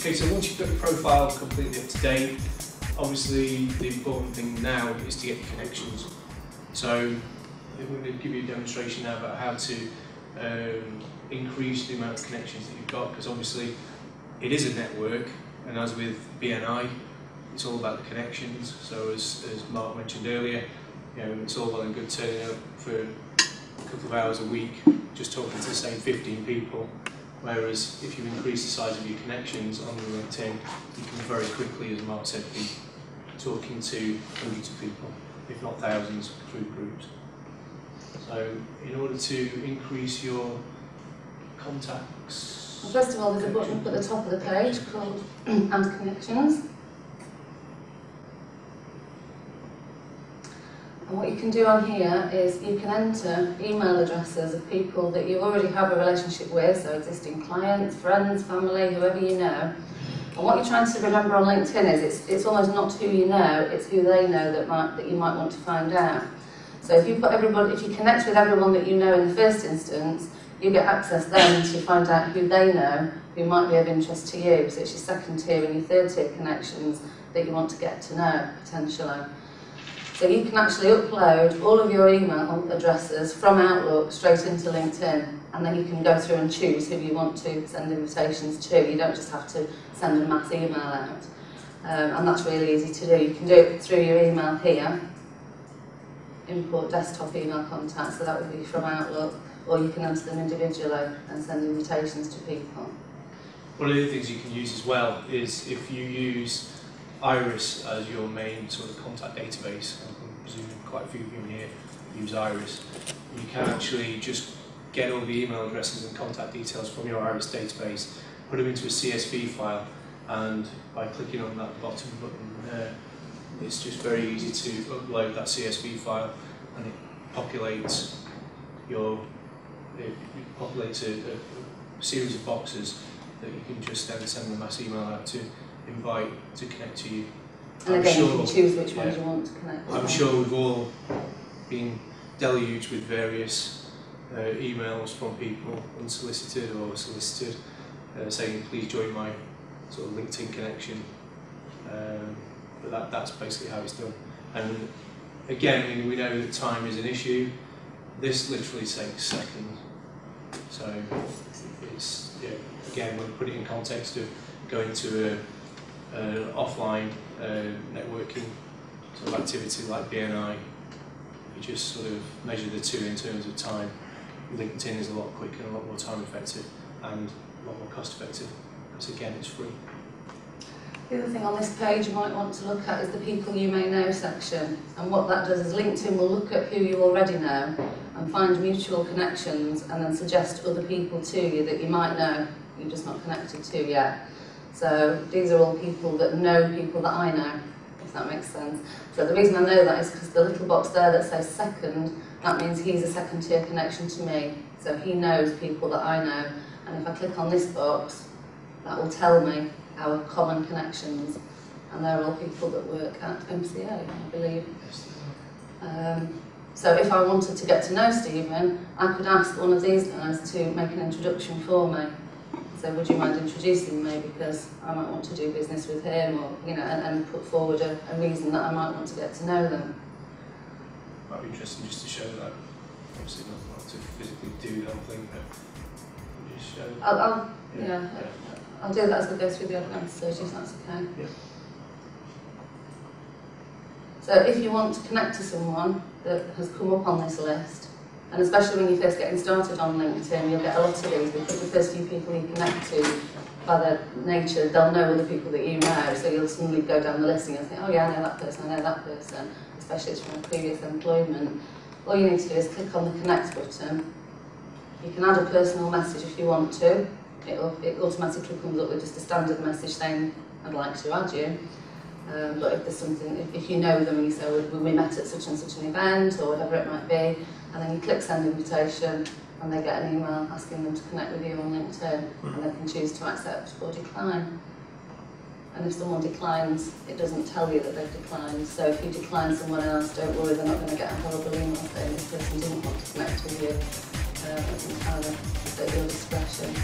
Okay, so once you've got your profile completely up to date, obviously the important thing now is to get your connections. So I'm going to give you a demonstration now about how to increase the amount of connections that you've got, because obviously it is a network, and as with BNI, it's all about the connections. So as Mark mentioned earlier, you know, it's all well and good turning up for a couple of hours a week just talking to the same 15 people. Whereas if you increase the size of your connections on LinkedIn, you can very quickly, as Mark said, be talking to hundreds of people, if not thousands, through groups. So in order to increase your contacts... Well, first of all, there's a button up at the top of the page called Add Connections. And what you can do on here is you can enter email addresses of people that you already have a relationship with, so existing clients, friends, family, whoever you know. And what you're trying to remember on LinkedIn is it's almost not who you know, it's who they know that you might want to find out. So if you've got everybody, if you connect with everyone that you know in the first instance, you get access then to find out who they know, who might be of interest to you. So it's your second tier and your third tier connections that you want to get to know, potentially. So you can actually upload all of your email addresses from Outlook straight into LinkedIn, and then you can go through and choose who you want to send invitations to. You don't just have to send a mass email out. And that's really easy to do. You can do it through your email here, import desktop email contacts, so that would be from Outlook, or you can enter them individually and send invitations to people. One of the things you can use as well is if you use Iris as your main sort of contact database. I'm presuming quite a few of you in here use Iris. You can actually just get all the email addresses and contact details from your Iris database, put them into a CSV file, and by clicking on that bottom button there, it's just very easy to upload that CSV file, and it populates a series of boxes that you can just then send a mass email out to invite to connect to you. And again, you can choose which ones you want to connect with. I'm sure we've all been deluged with various emails from people, unsolicited or solicited, saying please join my sort of LinkedIn connection. But that's basically how it's done. And again, I mean, we know that time is an issue. This literally takes seconds. So it's, again, when we put it in context of going to an offline networking sort of activity like BNI, you just sort of measure the two in terms of time. LinkedIn is a lot quicker and a lot more time effective and a lot more cost effective, because again, it's free. The other thing on this page you might want to look at is the people you may know section, and what that does is LinkedIn will look at who you already know and find mutual connections and then suggest other people to you that you might know you're just not connected to yet. So these are all people that know people that I know, if that makes sense. So the reason I know that is because the little box there that says second, that means he's a second tier connection to me. So he knows people that I know, and if I click on this box, that will tell me our common connections, and they're all people that work at MCA, I believe. So if I wanted to get to know Stephen, I could ask one of these guys to make an introduction for me. So would you mind introducing me, because I might want to do business with him, or and put forward a reason that I might want to get to know them. Might be interesting just to show that. Obviously not to physically do the whole thing, but just show. I'll do that as we go through the advanced search, if that's okay. Yeah. So if you want to connect to someone that has come up on this list, and especially when you're first getting started on LinkedIn, you'll get a lot of these, because the first few people you connect to, by their nature, they'll know other people that you know, so you'll suddenly go down the list and you'll think, oh yeah, I know that person, especially if it's from a previous employment. All you need to do is click on the connect button. You can add a personal message if you want to. It automatically comes up with just a standard message saying, I'd like to add you. But if there's something, if you know them and you say, well, we met at such and such an event, or whatever it might be, and then you click send invitation, and they get an email asking them to connect with you on LinkedIn, and they can choose to accept or decline. And if someone declines, it doesn't tell you that they've declined. So if you decline someone else, don't worry, they're not going to get a horrible email saying this person didn't want to connect with you. It's entirely at your discretion.